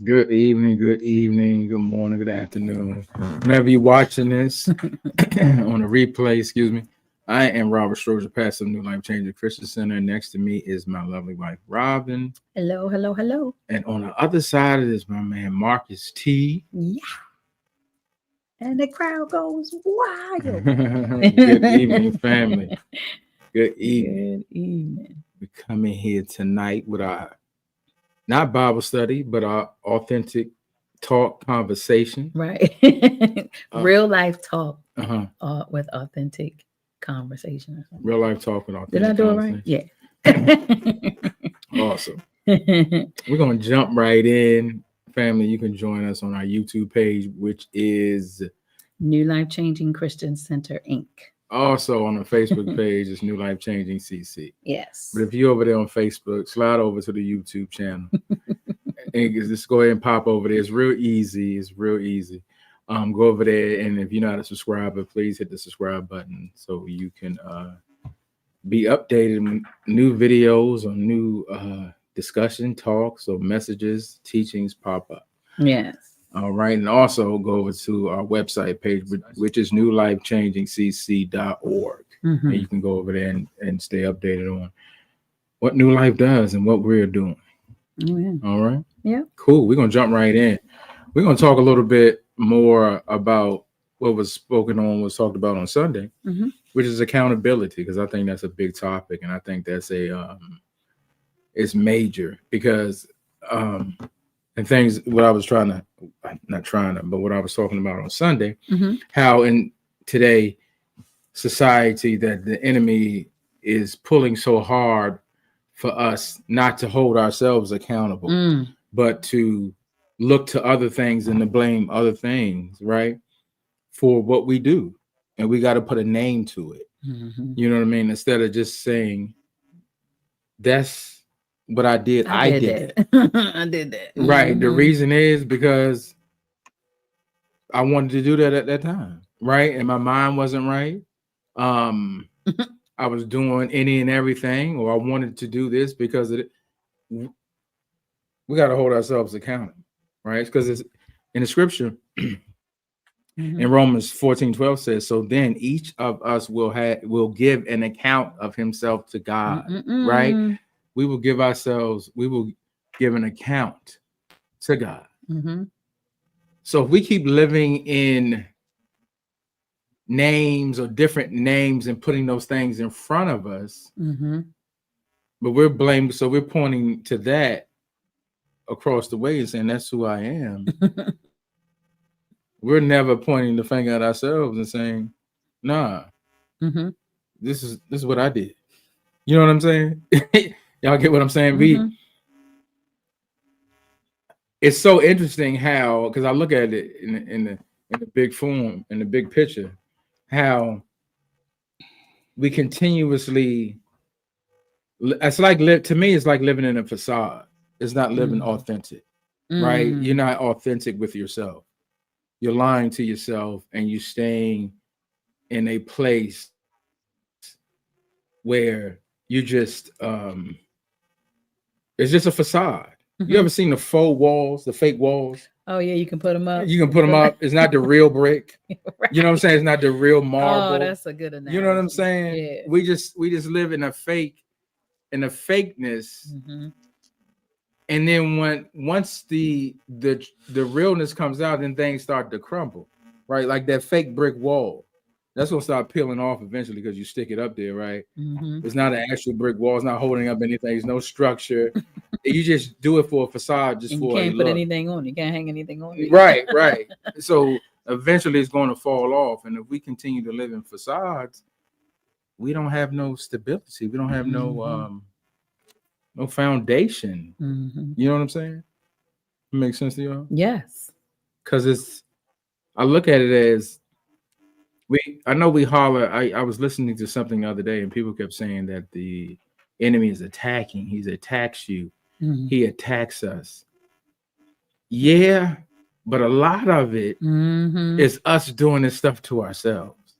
good evening, good morning, good afternoon. Whenever you're watching this on a replay, excuse me. I am Robert Stroger, pastor of New Life Changing Christian Center. Next to me is my lovely wife, Robin. Hello, hello, hello. And on the other side of this, my man, Marcus T. Yeah. And the crowd goes wild. Good evening, family. Good evening. Good evening. We're coming here tonight with our, not Bible study, but our authentic talk conversation. Right. Real life talk Uh-huh. with authentic conversation. Or something. Real life talk with authentic Did I do it right? Yeah. Awesome. We're going to jump right in. Family, you can join us on our YouTube page, which is New Life Changing Christian Center, Inc. also on the Facebook page. It's New Life Changing CC. Yes. But if you're over there on Facebook, slide over to the YouTube channel and just go ahead and pop over there. It's real easy. It's real easy. Go over there, and if you're not a subscriber, please hit the subscribe button so you can be updated with new videos or new discussion, talks, or messages, teachings pop up. Yes. All right. And also go over to our website page, which is newlifechangingcc.org. Mm-hmm. And you can go over there and stay updated on what New Life does and what we're doing. Oh, yeah. All right. Yeah. Cool. We're going to jump right in. We're going to talk a little bit more about what was talked about on Sunday, Mm-hmm. which is accountability, because I think that's a big topic. And I think that's it's major because, and things, what I was what I was talking about on Sunday, Mm-hmm. how in today society that the enemy is pulling so hard for us not to hold ourselves accountable, but to look to other things and to blame other things, right, for what we do. And we got to put a name to it. Mm-hmm. You know what I mean? Instead of just saying, that's what I did. I did it. I did that. Right. The reason is because I wanted to do that at that time. Right. And my mind wasn't right. I was doing any and everything, or I wanted to do this because we got to hold ourselves accountable. Right. Because it's in the scripture. In Romans 14:12 says, so then each of us will give an account of himself to God, right? We will give an account to God. Mm-hmm. So if we keep living in names or different names and putting those things in front of us, but we're blamed, so we're pointing to that across the way and saying, that's who I am. We're never pointing the finger at ourselves and saying, nah, this is what I did. You know what I'm saying? Y'all get what I'm saying? It's so interesting how, because I look at it in the big form, in the big picture, how we continuously, it's like to me, it's like living in a facade. It's not living authentic, right? You're not authentic with yourself. You're lying to yourself, and you're staying in a place where you just it's just a facade. You ever seen the faux walls, the fake walls? Oh yeah, you can put them up. You can put them up. It's not the real brick. Right. You know what I'm saying? It's not the real marble. Oh, that's a good analogy. You know what I'm saying? Yeah. We just live in a fakeness. And then once the realness comes out, then things start to crumble, right? Like that fake brick wall. That's gonna start peeling off eventually because you stick it up there, right? It's not an actual brick wall. It's not holding up anything. There's no structure. You just do it for a facade, just and for you can't put look. anything on. You can't hang anything on. Right. So eventually, it's going to fall off. And if we continue to live in facades, we don't have no stability. We don't have no foundation. You know what I'm saying? Makes sense to y'all? Yes. Because I look at it as I know we holler. I was listening to something the other day, and people kept saying that the enemy is attacking. He attacks you. He attacks us. Yeah, but a lot of it is us doing this stuff to ourselves.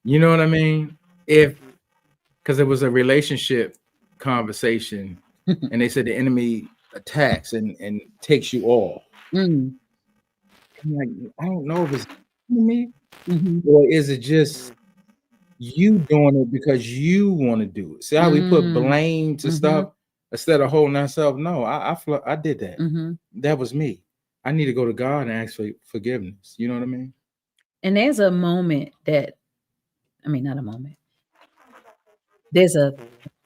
You know what I mean? Because it was a relationship conversation, and they said the enemy attacks and takes you off. Mm. I'm like, I don't know if it's me Mm-hmm. or is it just you doing it because you want to do it. See how we put blame to stuff instead of holding ourselves. No, I did that. That was me. I need to go to God and ask for forgiveness. You know what I mean? And there's a moment that, I mean, not a moment. There's a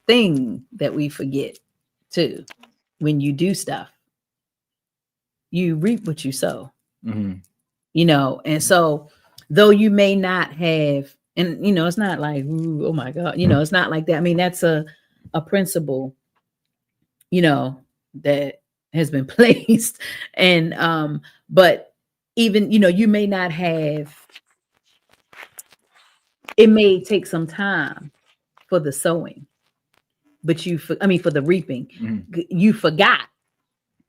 thing that we forget too. When you do stuff, you reap what you sow. You know, and so though you may not have, and you know, it's not like, ooh, oh my God, you know, it's not like that. I mean, that's a principle, you know, that has been placed. And but even, you know, you may not have, it may take some time for the sowing, but for the reaping, you forgot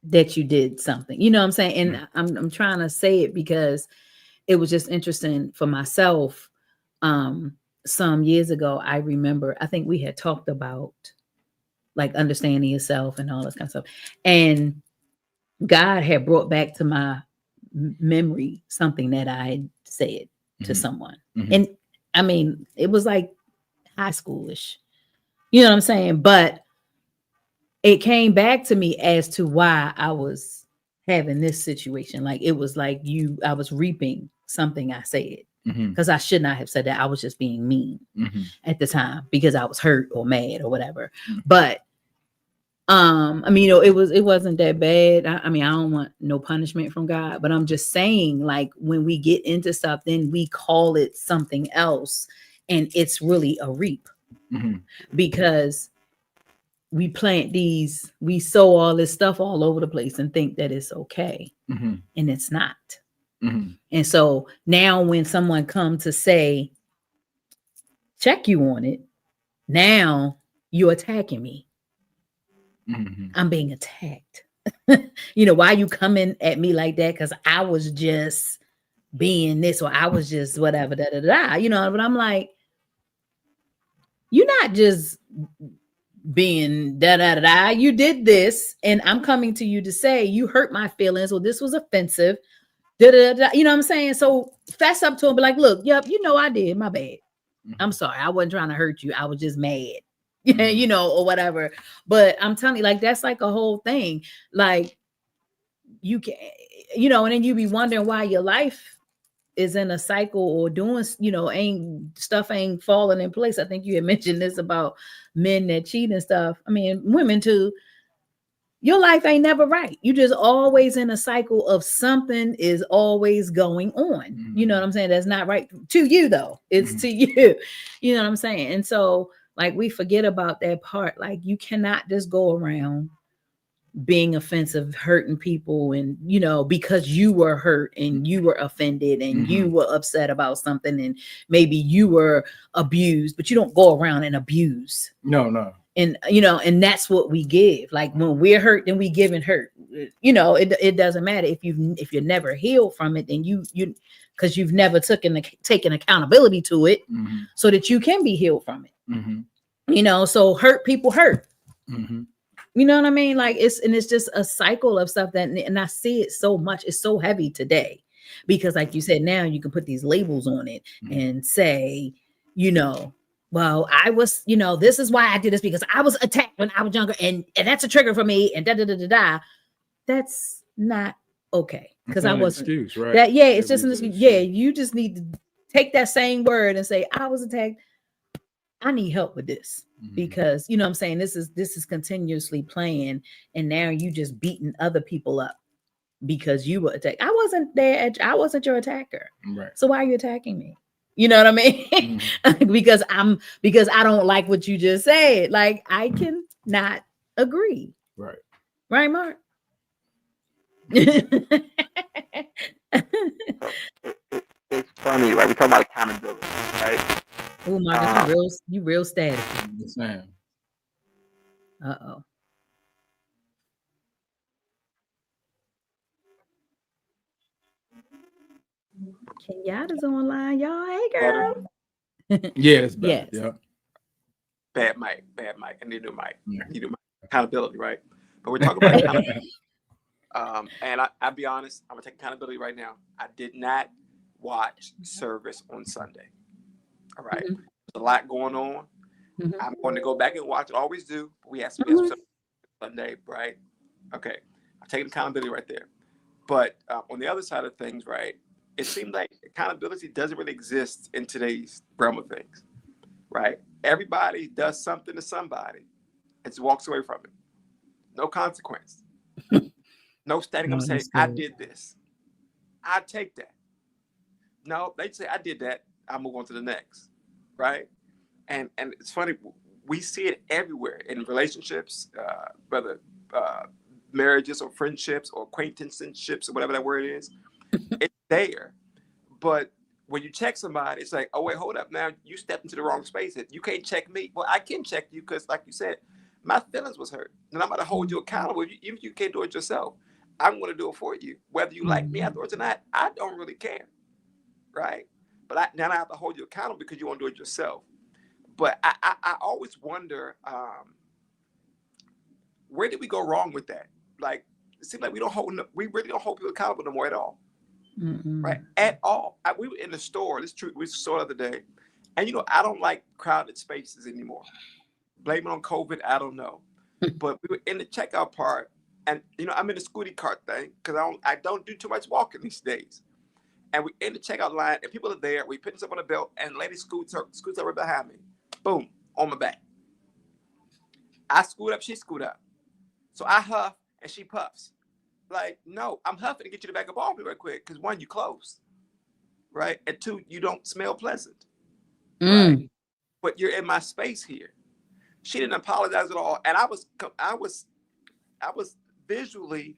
that you did something. You know what I'm saying? And I'm trying to say it because it was just interesting for myself. Some years ago, I remember, I think we had talked about like understanding yourself and all this kind of stuff. And God had brought back to my memory something that I had said to someone. And I mean, it was like high schoolish, you know what I'm saying? But it came back to me as to why I was having this situation. Like it was like I was reaping something I said because I should not have said that. I was just being mean at the time because I was hurt or mad or whatever. But I mean, you know, it wasn't that bad. I mean, I don't want no punishment from God, but I'm just saying, like, when we get into stuff, then we call it something else, and it's really a reap because we sow all this stuff all over the place and think that it's okay, and it's not. And so now when someone comes to say, check you on it, now you're attacking me. I'm being attacked. You know, why you coming at me like that? Because I was just being this, or I was just whatever, you know, but I'm like, you're not just being you did this, and I'm coming to you to say you hurt my feelings, or this was offensive, you know what I'm saying? So fess up to him, be like, look, yep, you know, I did, my bad. I'm sorry, I wasn't trying to hurt you, I was just mad. You know, or whatever. But I'm telling you, like, that's like a whole thing. Like, you can, you know, and then you be wondering why your life is in a cycle or doing, you know, ain't falling in place. I think you had mentioned this about men that cheat and stuff. I mean, women too. Your life ain't never right. You just always in a cycle of something is always going on. You know what I'm saying? That's not right to you though. It's to you. You know what I'm saying? And so, like, we forget about that part. Like, you cannot just go around being offensive, hurting people, and, you know, because you were hurt and you were offended and you were upset about something, and maybe you were abused, but you don't go around and abuse. No. And, you know, and that's what we give. Like, when we're hurt, then we give and hurt. You know, it doesn't matter if you're never healed from it, then you because you've never taken accountability to it so that you can be healed from it. You know, so hurt people hurt. You know what I mean? Like, it's just a cycle of stuff and I see it so much. It's so heavy today because, like you said, now you can put these labels on it and say, you know, well, I was, you know, this is why I did this, because I was attacked when I was younger, and that's a trigger for me, and That's not okay. Because I wasn't. Excuse, right? That, yeah, it's just an excuse. Yeah, you just need to take that same word and say, I was attacked. I need help with this because, you know what I'm saying, this is continuously playing, and now you just beating other people up because you were attacked. I wasn't there. I wasn't your attacker. Right. So why are you attacking me? You know what I mean? because I don't like what you just said. Like, I can not agree. Right. Right, Mark? It's funny, right? We talk about accountability, right? Oh, Mark, you real static. Uh-oh. Kenyatta's online, y'all. Hey, girl. Yes. Yes. Yeah. Bad mic. I need a new mic. Accountability, right? but we're talking about accountability. And I'll be honest, I'm gonna take accountability right now. I did not watch service on Sunday. All right, Mhm. there's a lot going on. Mhm. I'm going to go back and watch it. Always do. We have some Sunday, right? Okay, I'm taking accountability right there. But on the other side of things, right, it seems like accountability doesn't really exist in today's realm of things, right? Everybody does something to somebody and just walks away from it. No consequence. No standing up No, and saying, that's I good. did this. I take that. No, they say, I did that. I'll move on to the next, right? And it's funny, we see it everywhere in relationships, whether marriages or friendships or acquaintanceships or whatever that word is. It's there. But when you check somebody, it's like, oh, wait, hold up. Now you stepped into the wrong space. You can't check me. Well, I can check you because, like you said, my feelings was hurt. And I'm going to hold you accountable. Even if you can't do it yourself, I'm going to do it for you. Whether you like me afterwards or not, I don't really care. Right? But now I have to hold you accountable because you want to do it yourself. But I always wonder, where did we go wrong with that? Like, it seems like we really don't hold people accountable no more at all. Right? At all. We were in the store. This truth we saw the other day. And I don't like crowded spaces anymore. Blame it on COVID, I don't know. But we were in the checkout part, and I'm in the scooty cart thing because I don't do too much walking these days. And we in the checkout line, and people are there. We putting stuff on the belt, and the lady scoots over behind me. Boom, on my back. I scoot up, she scoot up. So I huff, and she puffs. Like, no, I'm huffing to get you to back up off me real quick because 1, you close, right? And 2, you don't smell pleasant, right? But you're in my space here. She didn't apologize at all, and I was visually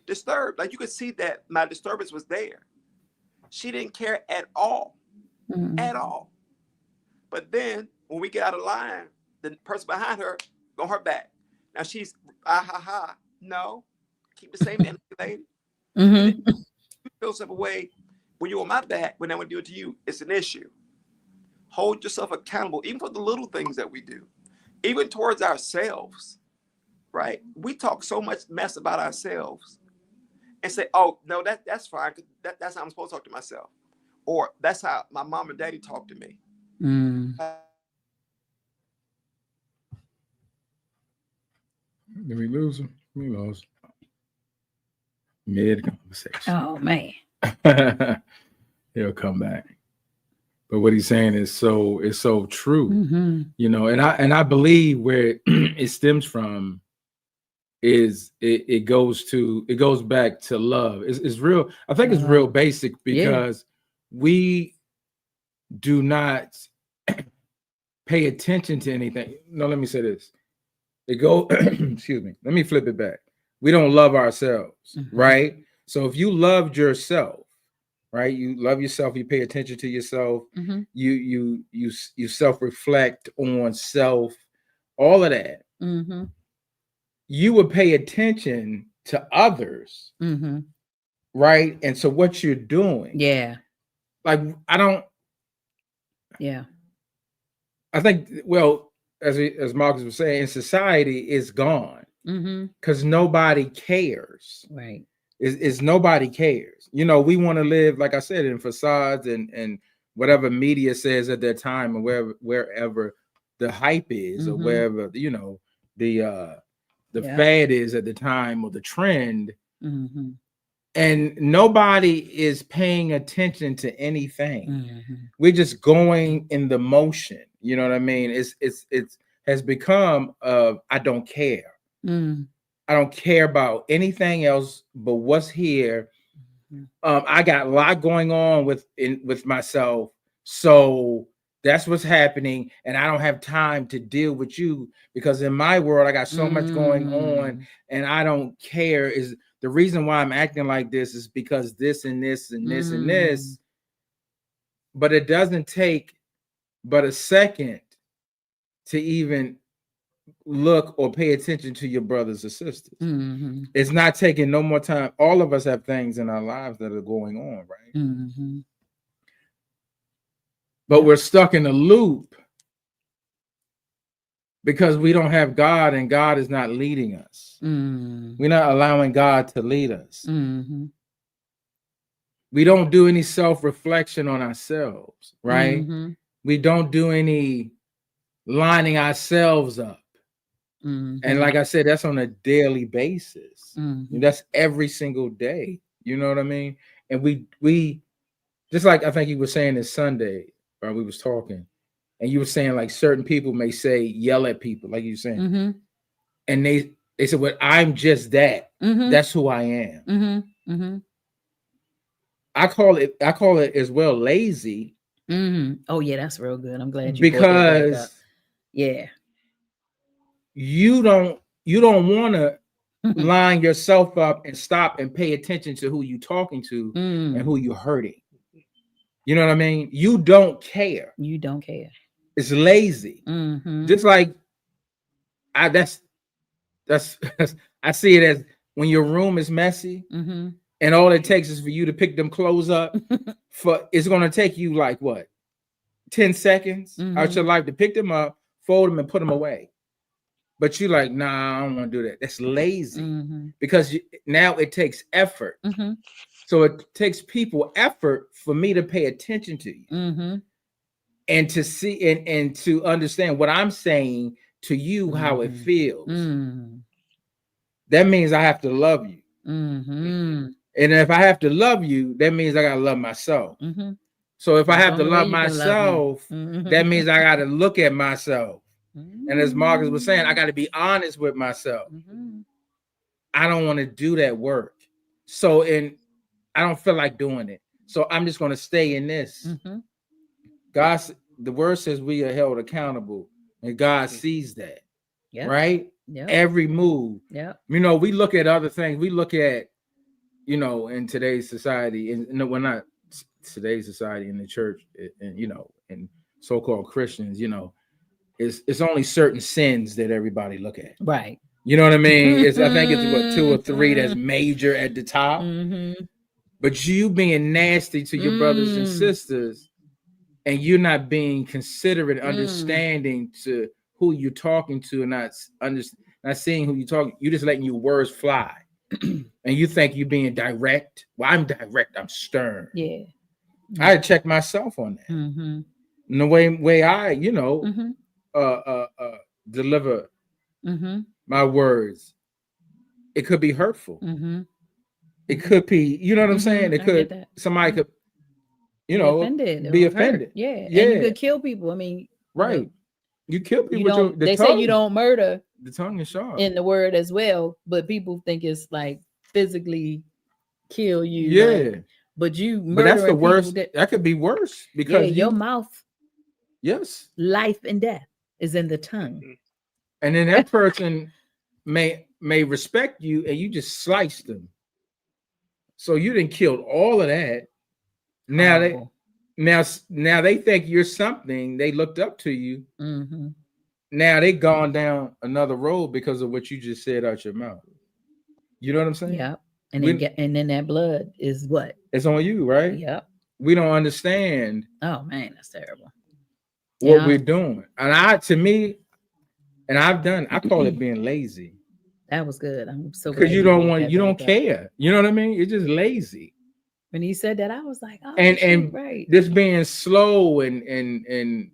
disturbed. Like, you could see that my disturbance was there. She didn't care at all, at all. But then when we get out of line, the person behind her on her back. Now she's no, keep the same energy, lady. You feel some way when you're on my back. When I would do it to you, it's an issue. Hold yourself accountable, even for the little things that we do, even towards ourselves. Right? We talk so much mess about ourselves and say, "Oh no, that's fine. That's how I'm supposed to talk to myself," or "That's how my mom and daddy talk to me." Did we lose him? We lost mid conversation. Oh man, he'll come back. But what he's saying is so true, and I believe where it stems from is it goes back to love. It's real. I think it's real basic because we do not pay attention to anything. No, let me say this. Excuse me. Let me flip it back. We don't love ourselves, right? So if you loved yourself, right? You love yourself. You pay attention to yourself. You self-reflect on self. All of that. You would pay attention to others, right? And so what you're doing, like I think, well, as Marcus was saying, in society, it's gone because nobody cares, right? Is nobody cares. We want to live, like I said, in facades and whatever media says at that time, or wherever the hype is, or wherever the fad is at the time, or the trend, and nobody is paying attention to anything. We're just going in the motion. You know what I mean? It has become I don't care. I don't care about anything else but what's here. I got a lot going on with myself, so that's what's happening, and I don't have time to deal with you because in my world I got so much going on, and I don't care. Is the reason why I'm acting like this is because this and this and this and this. But it doesn't take but a second to even look or pay attention to your brothers or sisters. It's not taking no more time. All of us have things in our lives that are going on, right? But we're stuck in a loop because we don't have God and God is not leading us. We're not allowing God to lead us. We don't do any self-reflection on ourselves, right? We don't do any lining ourselves up. And like I said, that's on a daily basis. That's every single day. You know what I mean? And we just like I think you were saying this Sunday, or we was talking, and you were saying like certain people may say yell at people, like you were saying, and they said, "Well, I'm just that. That's who I am." I call it as well lazy. Oh yeah, that's real good. I'm glad you because you don't want to line yourself up and stop and pay attention to who you're talking to and who you're hurting. You know what I mean? You don't care. You don't care. It's lazy. Just like that's I see it as when your room is messy and all it takes is for you to pick them clothes up. It's going to take you like what, 10 seconds out your life to pick them up, fold them, and put them away. But you're like, nah, I don't want to do that. That's lazy because now it takes effort. So it takes people effort for me to pay attention to you and to see and to understand what I'm saying to you, how it feels. That means I have to love you. And if I have to love you, that means I got to love myself. So if I have to love myself, that means I got to look at myself. And as Marcus was saying, I got to be honest with myself. I don't want to do that work. So I don't feel like doing it. So I'm just going to stay in this. The word says we are held accountable, and God sees that. Right? Every move. You know, we look at other things. We look at, you know, in today's society, and no, we're not today's society in the church, and you know, and so-called Christians, you know, it's only certain sins that everybody look at. Right. You know what I mean? I think it's what 2 or 3 that's major at the top. But you being nasty to your brothers and sisters, and you're not being considerate, understanding to who you're talking to, and not seeing who you're talking. You're just letting your words fly, and you think you're being direct. Well, I'm direct. I'm stern. Yeah. I had to check myself on that. And the way I, you know, deliver my words, it could be hurtful. It could be, you know what I'm saying? It could, somebody could, you know, be offended. Yeah. And you could kill people. I mean, right. You kill people. They say you don't murder. The tongue is sharp. In the word as well, but people think it's like physically kill you. Yeah. But that's the worst. That could be worse because your mouth. Yes. Life and death is in the tongue. And then that person may respect you, and you just sliced them. So you didn't kill all of that. Now they think you're something. They looked up to you. Now they gone down another road because of what you just said out your mouth. You know what I'm saying? Yeah. And then that blood is what? It's on you, right? Yep. We don't understand. Oh man, that's terrible. What we're doing. And I call it being lazy. That was good. I'm so because you don't care. You know what I mean? You're just lazy. When he said that, I was like, oh, and right. This being slow and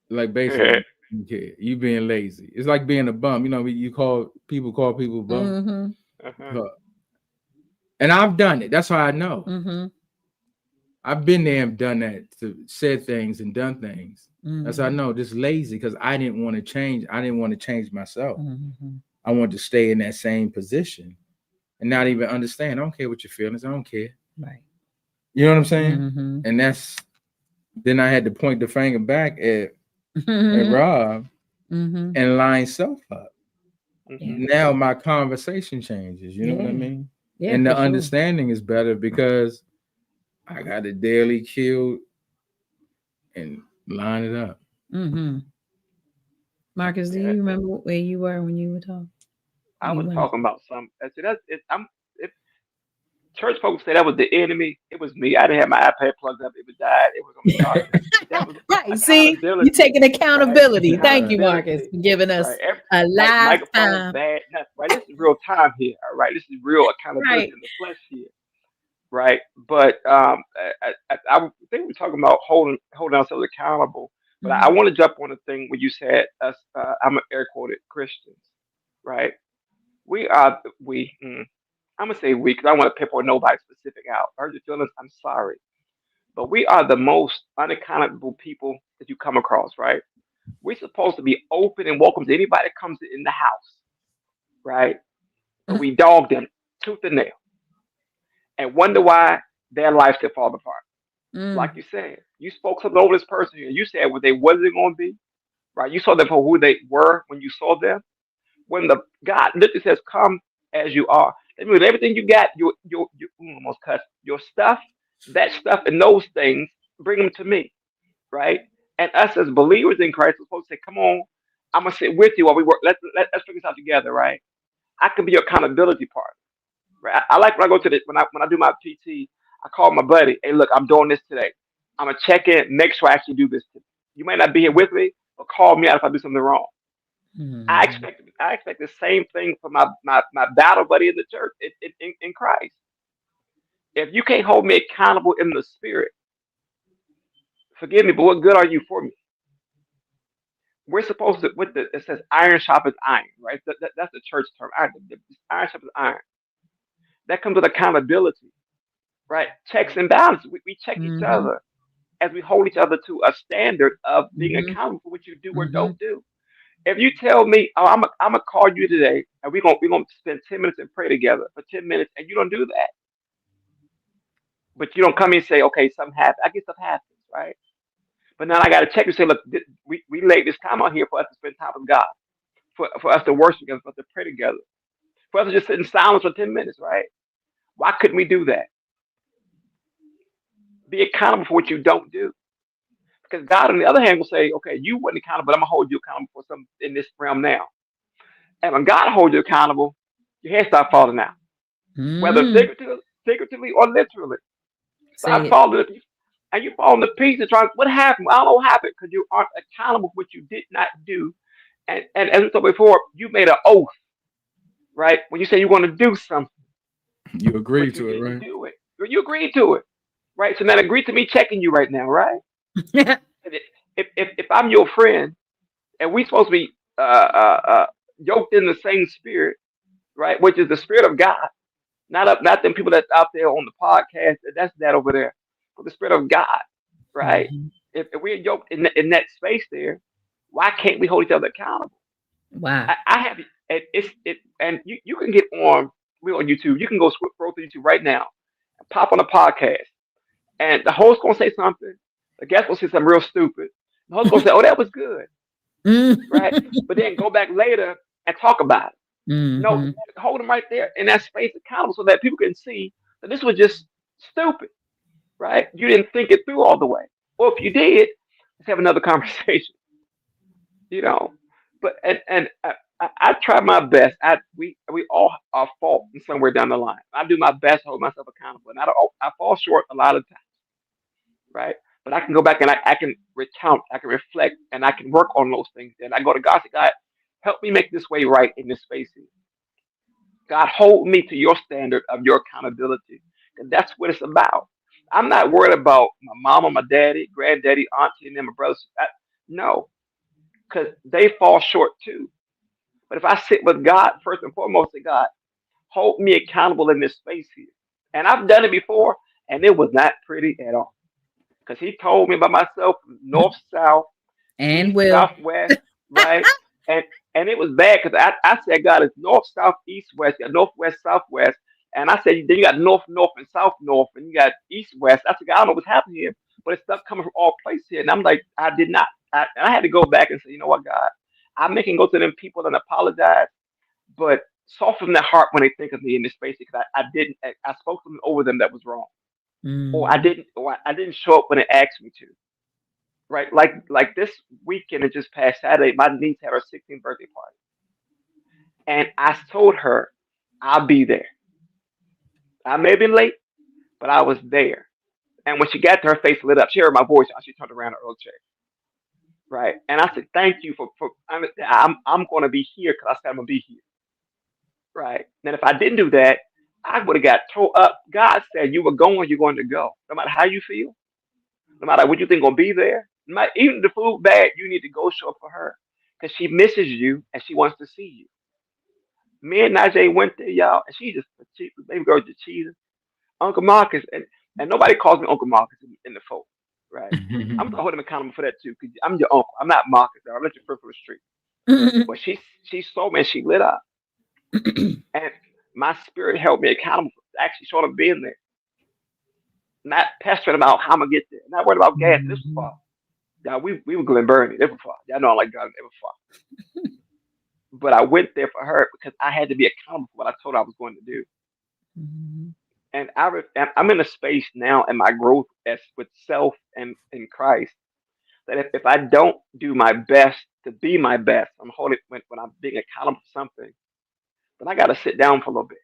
like basically you being lazy. It's like being a bum. You know, people call people bum. And I've done it. That's how I know. I've been there and done that, said things and done things. That's how I know. Just lazy because I didn't want to change. I didn't want to change myself. I wanted to stay in that same position and not even understand. I don't care what your feelings. I don't care. Right. You know what I'm saying? And then I had to point the finger back at Rob and line self up. Now my conversation changes. You know what I mean? Yeah, and the understanding is better because I got to daily kill and line it up. Marcus, do you remember where you were when you were talking? I was talking about some. Church folks say that was the enemy. It was me. I didn't have my iPad plugged up. It was died. It was on the charger. That was Right. See, accountability. you taking accountability. Right? Thank you, Marcus, Accountability. for giving us Right. a Like microphone lifetime. bad. Nothing, right. This is real time here. All right. This is real accountability Right. in the flesh here. Right. But I think we're talking about holding ourselves accountable. But I Mhm. want to jump on the thing when you said us. I'm air quoted Christians. Right. We are we. I'm gonna say we because I don't want to pinpoint nobody specific out. I hurt your feelings. I'm sorry, but we are the most unaccountable people that you come across. Right? We're supposed to be open and welcome to anybody that comes in the house. Right? But we dog them tooth and nail and wonder why their lives could fall apart. Like Mm. you said, you spoke something over this person and you said what they wasn't going to be. Right? You saw them for who they were when you saw them. When the God literally says, "Come as you are," that means everything you got, almost cut your stuff, that stuff, and those things, bring them to me, right? And us as believers in Christ are supposed to say, "Come on, I'm gonna sit with you while we work. Let's figure this out together, right? I can be your accountability partner, right? I like when I go to the when I do my PT, I call my buddy, "Hey, look, I'm doing this today. I'm gonna check in, make sure I actually do this today. You might not be here with me, but call me out if I do something wrong." Mhm. I expect the same thing from my battle buddy in the church in Christ. If you can't hold me accountable in the spirit, forgive me, but what good are you for me? We're supposed to it says iron sharpens iron, right? That's the church term. Iron sharpens iron. That comes with accountability, right? Checks and balances. We check each Mhm. other as we hold each other to a standard of being Mhm. accountable for what you do or don't Mhm. do. If you tell me, "Oh, I'm gonna call you today, and we're gonna spend 10 minutes and pray together for 10 minutes," and you don't do that, but you don't come in and say, "Okay, something happened." I guess stuff happens, right? But now I got to check and say, "Look, we laid this time out here for us to spend time with God, for us to worship together, for us to pray together, for us to just sit in silence for 10 minutes, right? Why couldn't we do that? Be accountable for what you don't do." Because God, on the other hand, will say, "Okay, you weren't accountable, but I'm gonna hold you accountable for something in this realm now." And when God holds you accountable, your head start falling out, whether Mm. figuratively or literally. Say Start it. falling, and you fall into pieces. Trying, what happened? I don't know what happened because you aren't accountable for what you did not do. And as we said before, you made an oath, right? When you say you want to do something, You agree but you to it, didn't right? do it, you agreed to it, right? So now agree to me checking you right now, right? And if I'm your friend and we supposed to be yoked in the same spirit, right? Which is the spirit of God, not them people that's out there on the podcast. That's that over there, but the spirit of God, right? Mhm. If we're yoked in that space there, why can't we hold each other accountable? Wow. I have and you can get on we're on YouTube. You can go scroll through YouTube right now and pop on a podcast, and the host gonna say something, the guest gonna say something real stupid. The host gonna say, "Oh, that was good," Mm. right? But then go back later and talk about it. No, Mhm. hold them right there in that space accountable so that people can see that this was just stupid, right? You didn't think it through all the way. Or if you did, let's have another conversation, you know. But and I try my best. We all are fault in somewhere down the line. I do my best to hold myself accountable, and I fall short a lot of times, right? But I can go back and I can recount, I can reflect, and I can work on those things. And I go to God, say, "God, help me make this way right in this space here. God, hold me to your standard of your accountability." And that's what it's about. I'm not worried about my mama, my daddy, granddaddy, auntie, and then my brothers. No, because they fall short too. But if I sit with God first and foremost, say, "God, hold me accountable in this space here." And I've done it before, and it was not pretty at all. Because He told me by myself, north, south, And east, will. south, west, right? And and it was bad because I said, "God, it's north, south, east, west, you got northwest, southwest." And I said, then you got north, north, and south, north, and you got east, west. I said, "God, I don't know what's happening here, but it's stuff coming from all places here." And I'm like, I did not. And I had to go back and say, "You know what, God? I'm making go to them people and apologize, but soften their heart when they think of me in this space because I didn't. I spoke something over them that was wrong, Mhm. or I didn't show up when they asked me to." Right, like this weekend, it just past Saturday, my niece had her 16th birthday party, and I told her I'll be there. I may have been late, but I was there. And when she got to her face lit up, she heard my voice. She turned around her old chair. Right. And I said, thank you for I'm going to be here because I said I'm going to be here. Right. And if I didn't do that, I would have got tore up. God said you were going, you're going to go. No matter how you feel, no matter what you think going to be there, even the food bad, you need to go show up for her because she misses you and she wants to see you. Me and Najee went there, y'all, and she just, baby girl just cheesing. Uncle Marcus, and nobody calls me Uncle Marcus in the folk, right? I'm gonna hold him accountable for that too, because I'm your uncle. I'm not Marcus. I'm not your friend from the street. But she saw me and she lit up, and my spirit held me accountable for actually sort of being there, not pestering about how I'm gonna get there, not worried about gas. This was far. Yeah, we were Glen Burnie. They were far. Y'all know I like God. They were far. But I went there for her because I had to be accountable for what I told her I was going to do. And I'm in a space now in my growth as with self and in Christ that if I don't do my best to be my best, I'm holding when I'm being accountable for something, then I got to sit down for a little bit.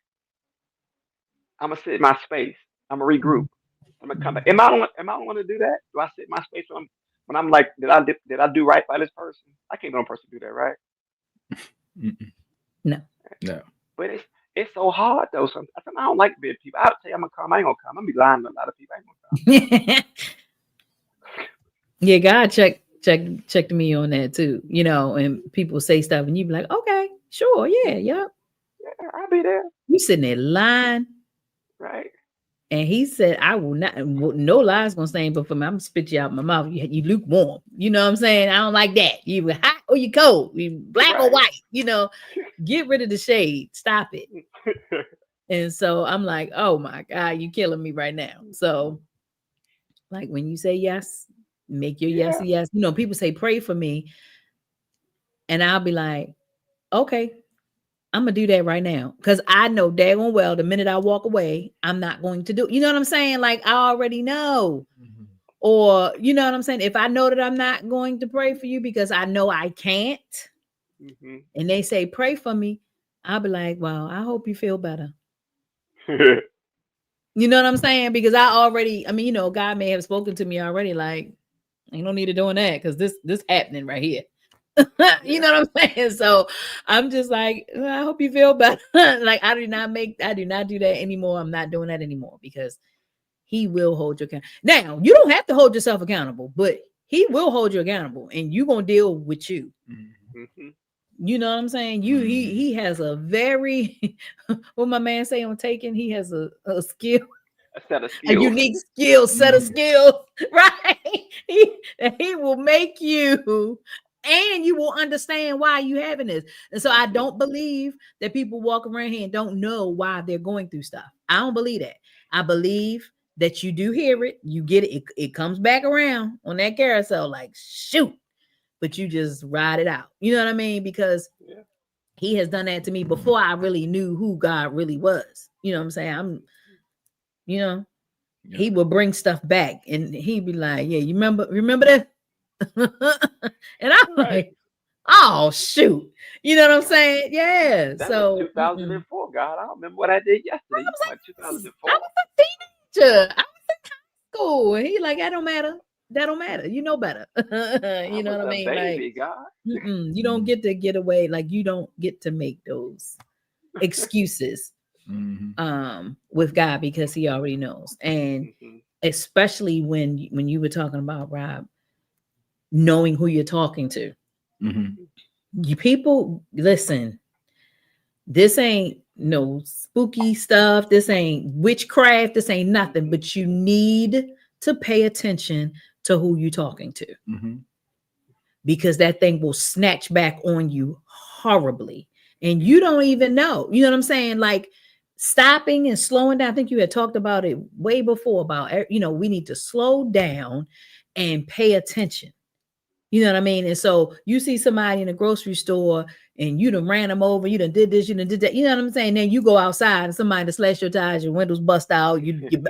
I'm gonna sit in my space. I'm gonna regroup. I'm gonna come back. Am I don't want to do that? Do I sit in my space when I'm like, did I do right by this person? I can't be one person to do that, right? No. But it's so hard though. Sometimes I don't like big people. I'll tell you I'm gonna come. I ain't gonna come. I'm gonna be lying to a lot of people. I ain't gonna come. Yeah, God checked me on that too. You know, and people say stuff, and you be like, okay, sure, yeah, Yeah, I'll be there. You sitting there lying, right? And he said, I will not, no lies gonna stand before me. I'm gonna spit you out my mouth. You lukewarm. You know what I'm saying? I don't like that. You hot or you cold, you black or white, you know, get rid of the shade. Stop it. And so I'm like, oh my God, you killing me right now. So like when you say yes, make your yes a yes. You know, people say, pray for me. And I'll be like, okay, I'm gonna do that right now because I know daggone well the minute I walk away, I'm not going to do it. You know what I'm saying? Like I already know. Or you know what I'm saying? If I know that I'm not going to pray for you because I know I can't, and they say pray for me, I'll be like, well, I hope you feel better. You know what I'm saying? Because I mean, you know, God may have spoken to me already. Like, ain't no need of doing that because this happening right here. You know what I'm saying? So I'm just like, well, I hope you feel better. Like I do not do that anymore. I'm not doing that anymore because he will hold you accountable. Now you don't have to hold yourself accountable, but he will hold you accountable and you're gonna deal with you. You know what I'm saying? He has a very what my man say on Taken, he has a skill. A set of skills. A unique skill, set of skills, right? He will make you, and you will understand why you having this. And so I don't believe that people walk around here and don't know why they're going through stuff. I don't believe that. I believe that you do hear it, you get it, it comes back around on that carousel, like shoot, but you just ride it out. You know what I mean? Because he has done that to me before I really knew who God really was. You know what I'm saying? He would bring stuff back and he'd be like, yeah, you remember that? And I'm like, oh shoot. You know what I'm saying? Yeah. That so was 2004, God. I don't remember what I did yesterday. I 2004. was a teenager. I was in high school. And he like, that don't matter. That don't matter. You know better. You know what I mean? Baby, like, God. You don't get to get away. Like you don't get to make those excuses with God because he already knows. And especially when you were talking about Rob, knowing who you're talking to. You people, listen, this ain't no spooky stuff. This ain't witchcraft. This ain't nothing, but you need to pay attention to who you're talking to because that thing will snatch back on you horribly. And you don't even know. You know what I'm saying? Like stopping and slowing down. I think you had talked about it way before about, you know, we need to slow down and pay attention. You know what I mean? And so you see somebody in a grocery store and you done ran them over, you done did this, you done did that. You know what I'm saying? Then you go outside and somebody to slash your tires, your windows bust out,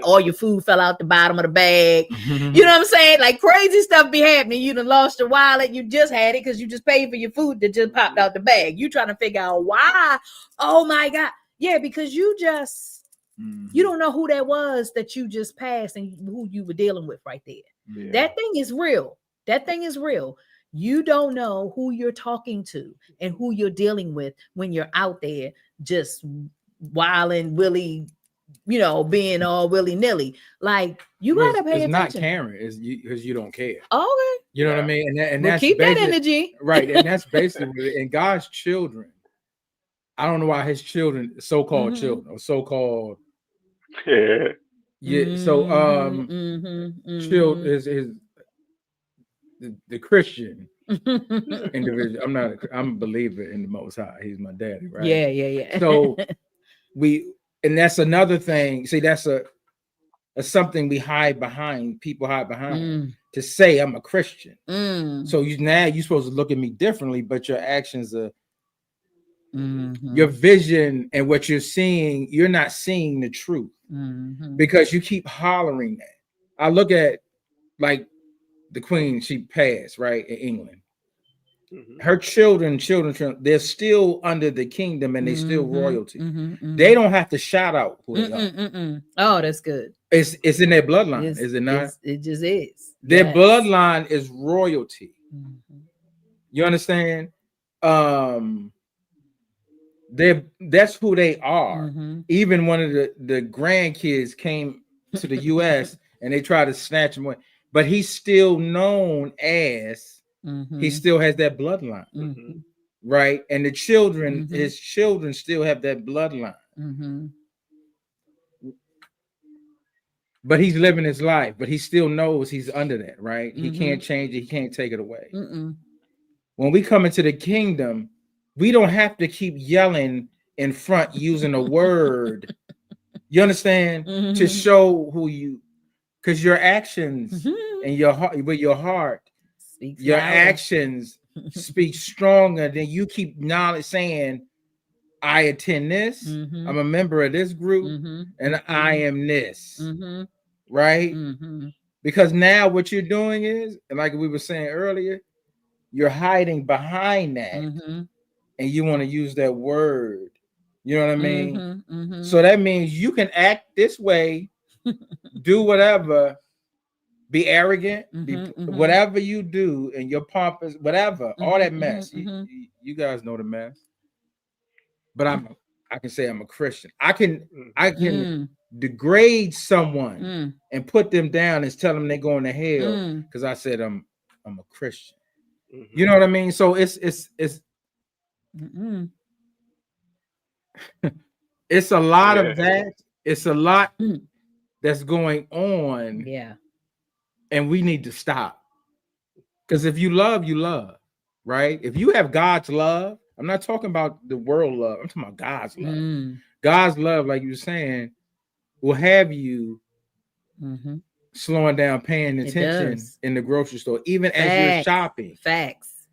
all your food fell out the bottom of the bag. You know what I'm saying? Like crazy stuff be happening. You done lost your wallet. You just had it because you just paid for your food that just popped out the bag. You trying to figure out why? Oh my God. Yeah, because you just You don't know who that was that you just passed and who you were dealing with right there. Yeah. That thing is real. That thing is real. You don't know who you're talking to and who you're dealing with when you're out there just wilding willy, being all willy-nilly. Like, you Well, gotta pay it's not attention. caring, it's because you don't care. Okay. You know what I mean? And Well, that's keep that basic- energy. right. And that's basically what it, and God's children. I don't know why his children, so-called children, or so-called So child is the Christian individual. I'm a believer in the Most High. He's my daddy, right? Yeah. So and that's another thing. See, that's something we hide behind. People hide behind to say I'm a Christian. So you're supposed to look at me differently, but your actions are your vision and what you're seeing. You're not seeing the truth because you keep hollering that. I look at like the Queen. She passed right in England. Her children, they're still under the kingdom and they still royalty. They don't have to shout out who they are. Oh, that's good. It's in their bloodline, is it not? It just is. Their bloodline is royalty. You understand? That's who they are. Even one of the grandkids came to the U.S. and they tried to snatch him away, but he's still known as. He still has that bloodline, right? And the children, his children, still have that bloodline. But he's living his life, but he still knows he's under that, right? He can't change it. He can't take it away. When we come into the kingdom, we don't have to keep yelling in front using a word. You understand? To show who you, because your actions and your heart, with your heart, your actions speak stronger than you keep knowledge saying, I attend this, I'm a member of this group, and I am this, right? Because now what you're doing is, like we were saying earlier, you're hiding behind that, and you want to use that word. You know what I mean? So that means you can act this way, do whatever, be arrogant, whatever you do, and your pompous, whatever, all that mess. You guys know the mess. But I can say I'm a Christian. I can degrade someone and put them down and tell them they're going to hell because I said I'm a Christian. You know what I mean? So it's it's a lot of that. It's a lot that's going on. Yeah. And we need to stop. Because if you love, right? If you have God's love, I'm not talking about the world love. I'm talking about God's love. God's love, like you were saying, will have you slowing down, paying attention in the grocery store, even as you're shopping. Facts.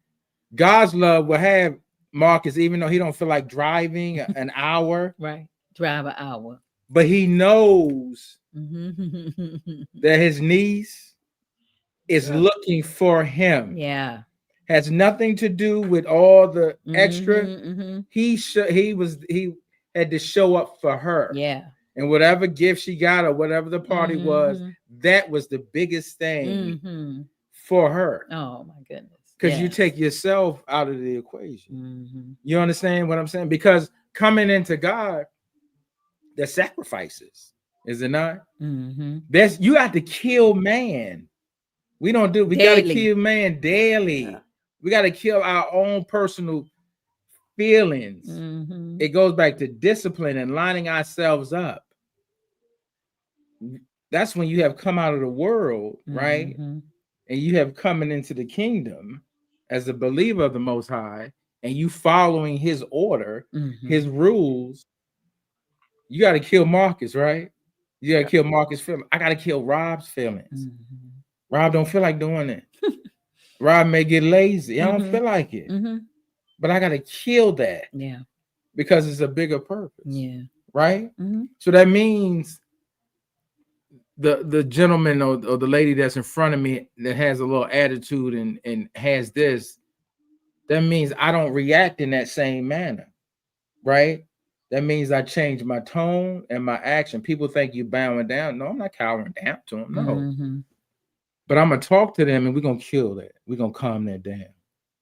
God's love will have Marcus, even though he don't feel like driving an hour. Right. Drive an hour. But he knows that his niece is looking for him. Yeah. Has nothing to do with all the extra. He had to show up for her. Yeah. And whatever gift she got or whatever the party was, that was the biggest thing for her. Oh my goodness. Because you take yourself out of the equation. You understand what I'm saying? Because coming into God, there's sacrifices, is it not? You have to kill man. We don't do. We got to kill man daily. Yeah. We got to kill our own personal feelings. It goes back to discipline and lining ourselves up. That's when you have come out of the world, right? And you have coming into the kingdom as a believer of the Most High, and you following His order, His rules. You got to kill Marcus, right? You got to kill Marcus' feelings. I got to kill Rob's feelings. Rob don't feel like doing it. Rob may get lazy. I don't feel like it. But I got to kill that. Yeah. Because it's a bigger purpose. Yeah. Right? So that means the gentleman or the lady that's in front of me that has a little attitude and has this, that means I don't react in that same manner. Right? that means I change my tone and my action. People think you bowing down. No, I'm not cowering down to them. No. Mm-hmm. But I'm going to talk to them and we're going to kill that. We're going to calm that down.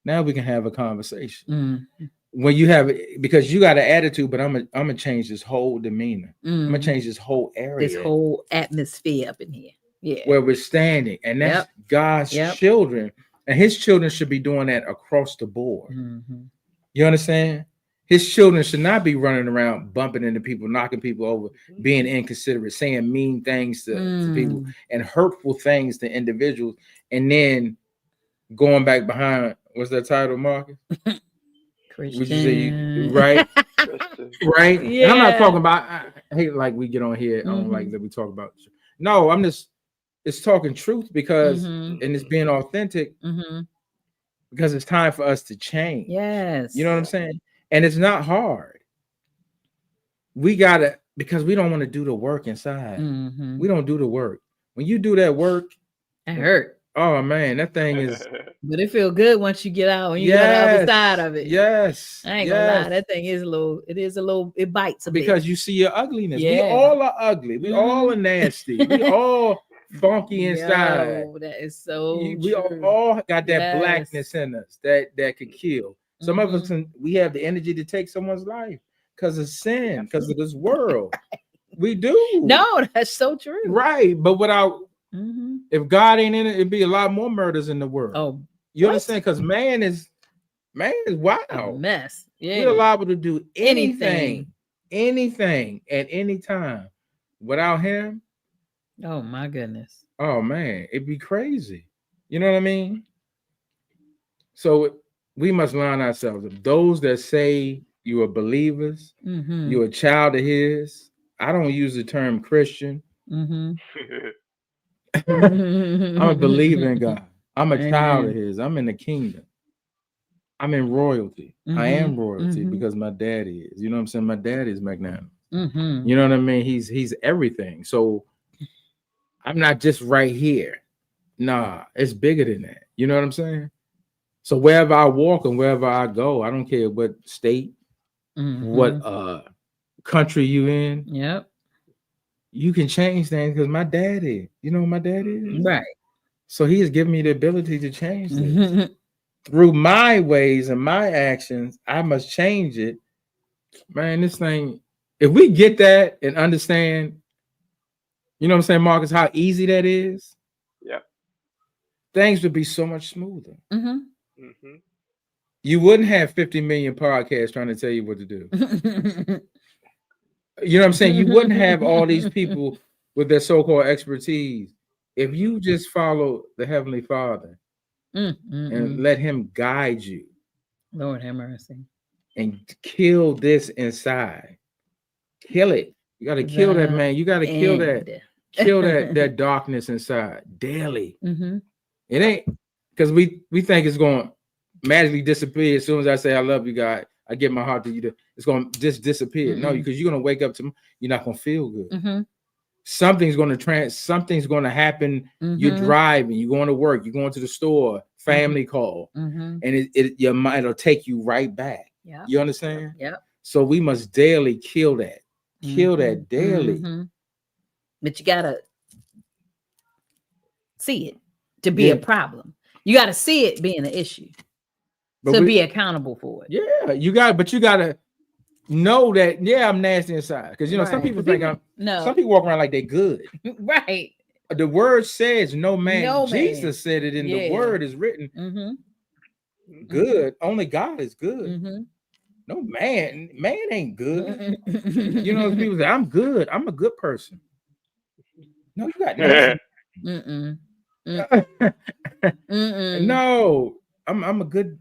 Now we can have a conversation. Mm-hmm. When you have it, because you got an attitude, but I'm gonna change this whole demeanor. I'm gonna change this whole area, this whole atmosphere up in here. Yeah. Where we're standing. And that's God's children. And his children should be doing that across the board. Mm-hmm. You understand? His children should not be running around bumping into people, knocking people over, being inconsiderate, saying mean things to people and hurtful things to individuals, and then going back behind, what's that title, Marcus? Christian. Would you say, right? Right? Yeah. And I'm not talking about, I hate like we get on here, I don't like that we talk about. No, I'm just, it's talking truth because, and it's being authentic because it's time for us to change. Yes. You know what I'm saying? And it's not hard. We got to, because we don't want to do the work inside. We don't do the work. When you do that work, it hurt. Oh man, that thing is. But it feels good once you get out and you get on the other side of it. Yes. I ain't gonna lie, that thing is a little. It bites a bit. Because you see your ugliness. We all are ugly. We all are nasty. We all funky inside. Yo, that is so. We all got that blackness in us that could kill. Some of us, we have the energy to take someone's life because of sin, because of this world. We do. No, that's so true. Right, but without. If God ain't in it, it'd be a lot more murders in the world. Oh, you understand? Because man is wild. A mess. Yeah, we're liable to do anything at any time. Without him, oh my goodness. Oh man, it'd be crazy. You know what I mean? So we must line ourselves up. Those that say you are believers, you're a child of his. I don't use the term Christian. I'm a believer in God. I'm a child of his. I'm in the kingdom. I'm in royalty. I am royalty because my daddy is. You know what I'm saying? My daddy is magnanimous. You know what I mean? He's everything. So I'm not just right here. Nah, it's bigger than that. You know what I'm saying? So wherever I walk and wherever I go, I don't care what state, what country you in. Yep. You can change things because my daddy, you know what my daddy is? Right. So he has given me the ability to change this. Through my ways and my actions, I must change it. Man, this thing, if we get that and understand, you know what I'm saying, Marcus, how easy that is? Yeah. Things would be so much smoother. You wouldn't have 50 million podcasts trying to tell you what to do. You know what I'm saying? You wouldn't have all these people with their so-called expertise if you just follow the Heavenly Father and let him guide you. Lord have mercy. And kill this inside. Kill it. You got to kill that, man. You got to kill that. Kill that darkness inside daily. It ain't because we think it's going to magically disappear as soon as I say I love you, God. I give my heart to you. It's going to just disappear. No, because you're going to wake up to, you're not going to feel good. Something's going to happen. You're driving, you're going to work, you're going to the store, family call, and your mind will take you right back. You understand? Yeah. So we must daily kill that. Kill that daily. But you gotta see it to be a problem. You gotta see it being an issue. To be accountable for it. Yeah, you got to know that. Yeah, I'm nasty inside because you know some people think some people walk around like they're good. Right. The word says no man. Jesus said it in the word is written. Good. Only God is good. No man ain't good. You know, people say I'm good. I'm a good person. No, you got nothing. No, I'm good.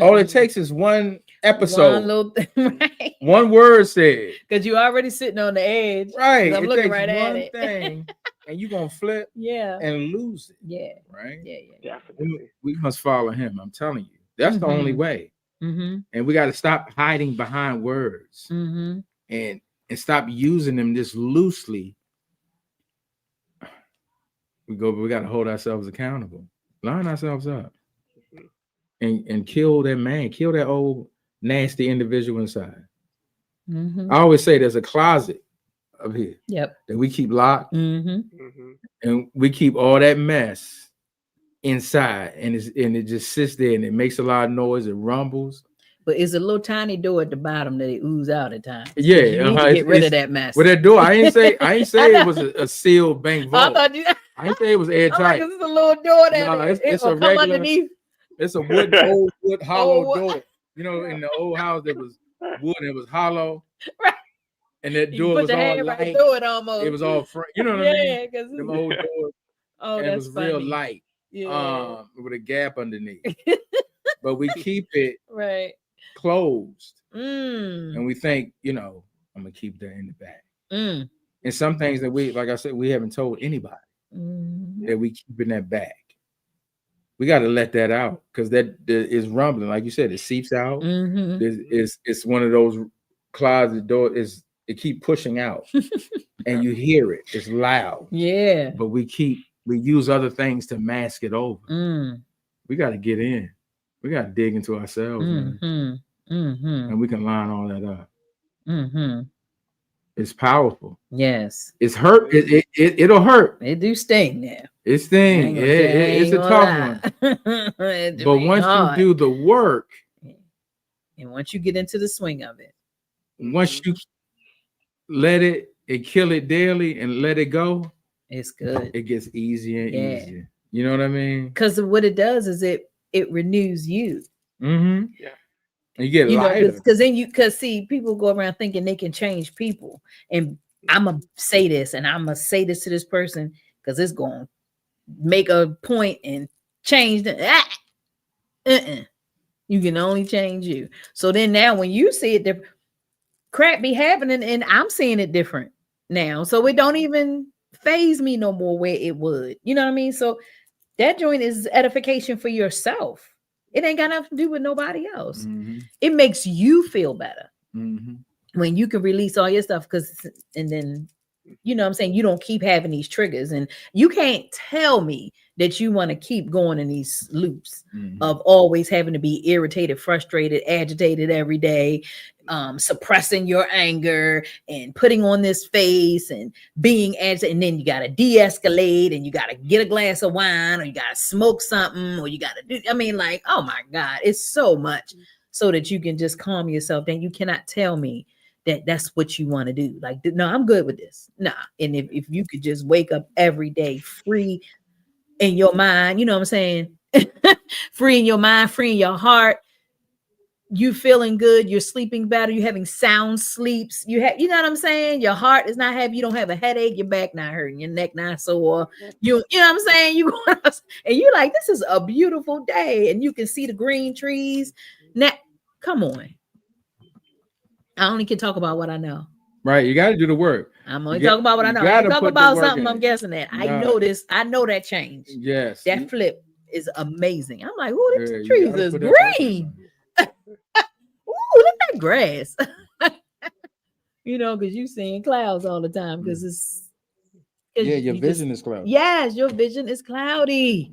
All it takes is one episode. One little thing, right? One word said. Because you're already sitting on the edge. Right. I'm looking right at it. Thing, and you're going to flip and lose it. Yeah. Right? Yeah. We must follow him. I'm telling you. That's the only way. And we got to stop hiding behind words and stop using them just loosely. We got to hold ourselves accountable. Line ourselves up. And kill that man, kill that old nasty individual inside. Mm-hmm. I always say there's a closet up here Yep. that we keep locked, Mm-hmm. and we keep all that mess inside, and it just sits there and it makes a lot of noise. It rumbles. But it's a little tiny door at the bottom that it ooze out at times. Yeah, you need to get rid of that mess. With that door, I ain't say it was a sealed bank vault. I ain't say it was airtight. it's a little door that No, it's it a will come regular. underneath. It's a old wood hollow Oh, door. You know, in the old house, it was wood and it was hollow. Right. And that You door put was your all hand light. right through it almost. It was all you know what I mean? Yeah, because Them old doors. oh, and that's it was funny. real light. Yeah. With a gap underneath. But we keep it Right. closed. Mm. And we think, I'm gonna keep that in the back. Mm. And some things that we, like I said, we haven't told anybody that we keep in that back. We got to let that out because that is rumbling. Like you said, it seeps out. Mm-hmm. It's one of those closet doors. It keep pushing out, and you hear it. It's loud. Yeah. But we use other things to mask it over. Mm. We got to get in. We got to dig into ourselves, man. And we can line all that up. Mm-hmm. It's powerful. Yes. It's hurt. It'll hurt. It do sting now. It's thing. It's a tough one. But once you do the work, and once you get into the swing of it, once you let it and kill it daily and let it go, it's good. It gets easier and easier. You know what I mean? Because what it does is it renews you. Mm-hmm. Yeah. And you get lighter. Because see, people go around thinking they can change people. And I'm going to say this, and I'm going to say this to this person because it's going to make a point and change the You can only change you. So then now when you see it, the crap be happening, and I'm seeing it different now. So it don't even phase me no more where it would. You know what I mean? So that joint is edification for yourself. It ain't got nothing to do with nobody else. Mm-hmm. It makes you feel better when you can release all your stuff. And then, you know what I'm saying? You don't keep having these triggers, and you can't tell me that you want to keep going in these loops of always having to be irritated, frustrated, agitated every day, suppressing your anger and putting on this face and being agitated. And then you got to de-escalate, and you got to get a glass of wine, or you got to smoke something, or you got to do, like, oh my God, it's so much so that you can just calm yourself. Then you cannot tell me that that's what you want to do. Like, no, I'm good with this. Nah. And if you could just wake up every day free in your mind, you know what I'm saying? Free in your mind, free in your heart. You feeling good. You're sleeping better. You're having sound sleeps. You know what I'm saying? Your heart is not heavy. You don't have a headache. Your back not hurting. Your neck not sore. You know what I'm saying? You and you're like, this is a beautiful day, and you can see the green trees. Now, come on. I only can talk about what I know. Right. You got to do the work. I'm only talking about what I know. I talk about something I'm guessing at. I know this. I know that change. Yes. That flip is amazing. I'm like, oh, these trees is green. Ooh, look at that grass. Because you're seeing clouds all the time because it's. Your vision is cloudy. Yes, your vision is cloudy.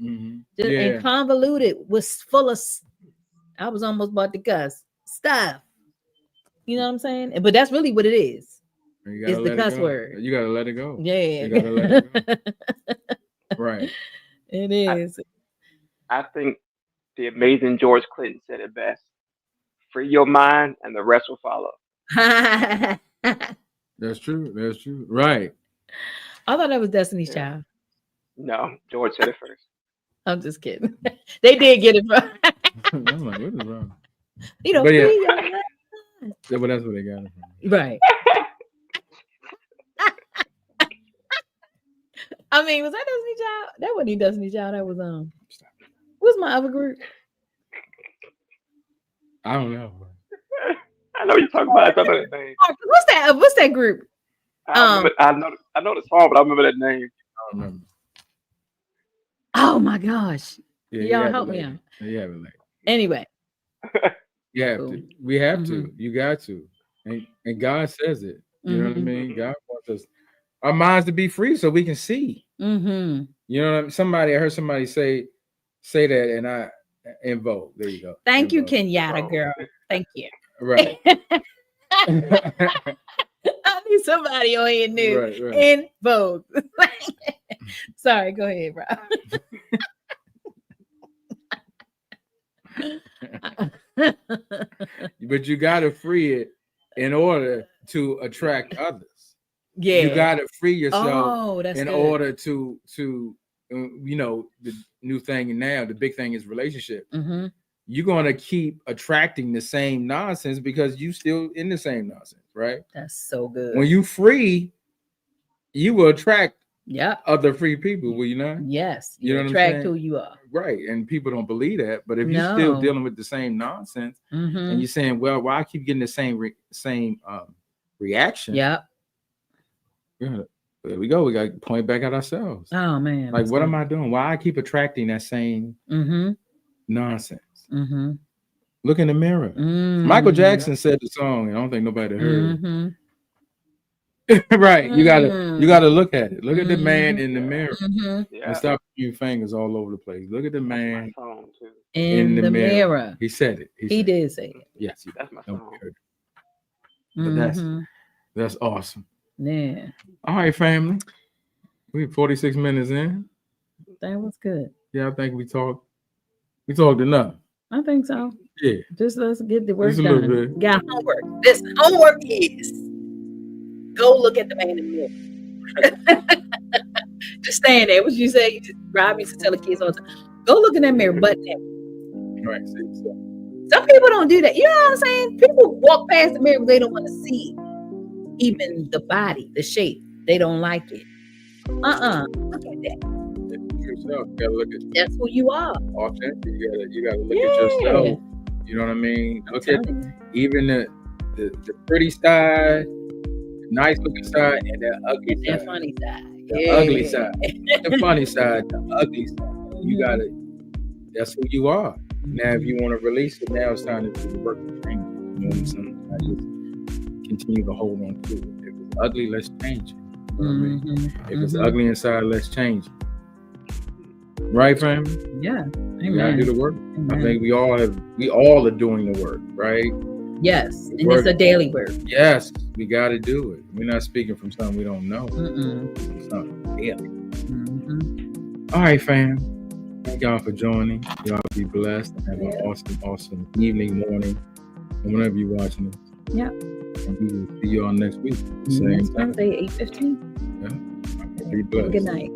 And convoluted, was full of, I was almost about to cuss, stuff. You know what I'm saying? But that's really what it is. It's the cuss word. You gotta let it go. Yeah. You gotta let it go. Right. It is. I think the amazing George Clinton said it best. Free your mind and the rest will follow. That's true. That's true. Right. I thought that was Destiny's Child. No, George said it first. I'm just kidding. They did get it from. I'm like, what is wrong? Free your mind. Yeah, but that's what they got it from. Right. I mean, was that Destiny Child? That wasn't even Destiny Child. That was what's my other group? I don't know. I know you're talking about that name. What's that group? I know the song, but I remember that name. I don't remember. Oh my gosh. Yeah, y'all help me out. Yeah, but anyway. Yeah, we have to. You got to. And God says it. You know what I mean? God wants us, our minds to be free so we can see. You know what I mean? I heard somebody say that, and I invoke. There you go. Thank you, Kenyatta girl. Thank you. Right. I need somebody on here new Right, right. in Vogue. Sorry, go ahead, Rob. But you got to free it in order to attract others. Yeah. You got to free yourself Oh, that's in good. order to the new thing now, the big thing is relationship. Mm-hmm. You're going to keep attracting the same nonsense because you still in the same nonsense, right? That's so good. When you free, you will attract Yep. other free people, will you not? Yes. You know what I'm attract saying? who you are. Right. And people don't believe that. But if you're No. still dealing with the same nonsense Mm-hmm. and you're saying, well, why I keep getting the same reaction? Yep. There we go. We got to point back at ourselves. Oh man. Like, what am I doing? Why I keep attracting that same nonsense? Mm-hmm. Look in the mirror. Mm-hmm. Michael Jackson said the song, and I don't think nobody heard Mm-hmm. it. Right. You gotta look at it. Look at the man in the mirror. Mm-hmm. Yeah. And stop your fingers all over the place. Look at the That's my man song too. In the mirror. He said it. He did say it. Yes. That's my Nobody song. heard it. But that's awesome. Yeah. All right, family. We're 46 minutes in. That was good. Yeah, I think we talked enough. I think so. Yeah. Just let's get the work Just a little done. bit. Got homework. Listen, homework is go look at the man in the mirror. Just stand there. What you say? Rob used to tell the kids all the time. Go look in that mirror, button down. Right. See, so. Some people don't do that. You know what I'm saying? People walk past the mirror, but they don't want to see even the body, the shape. They don't like it. Look at that. Yourself. You gotta look at That's who you are. authentic. You gotta look at yourself. You know what I mean? Look at even the pretty side, the nice looking side, and the ugly And that side. funny side. The ugly side. The funny side, the ugly side. You gotta, that's who you are. Now, if you want to release it, now it's time to do the work to change it. You know what I'm saying? I just continue to hold on to it. If it's ugly, let's change it. You know what I mean? If it's ugly inside, let's change it. Right, family? Yeah. You gotta do the work. Amen. I think we all are doing the work, right? Yes. And it's a daily work. Yes, we gotta do it. We're not speaking from something we don't know. Mm-mm. It's something daily. Mm-hmm. All right, fam. Thank y'all for joining. Y'all be blessed and have an awesome evening, morning, and whenever you're watching it. Yeah. And we will see y'all next week. Same Next time. Wednesday, 8:15. Yeah. Be blessed. Good night.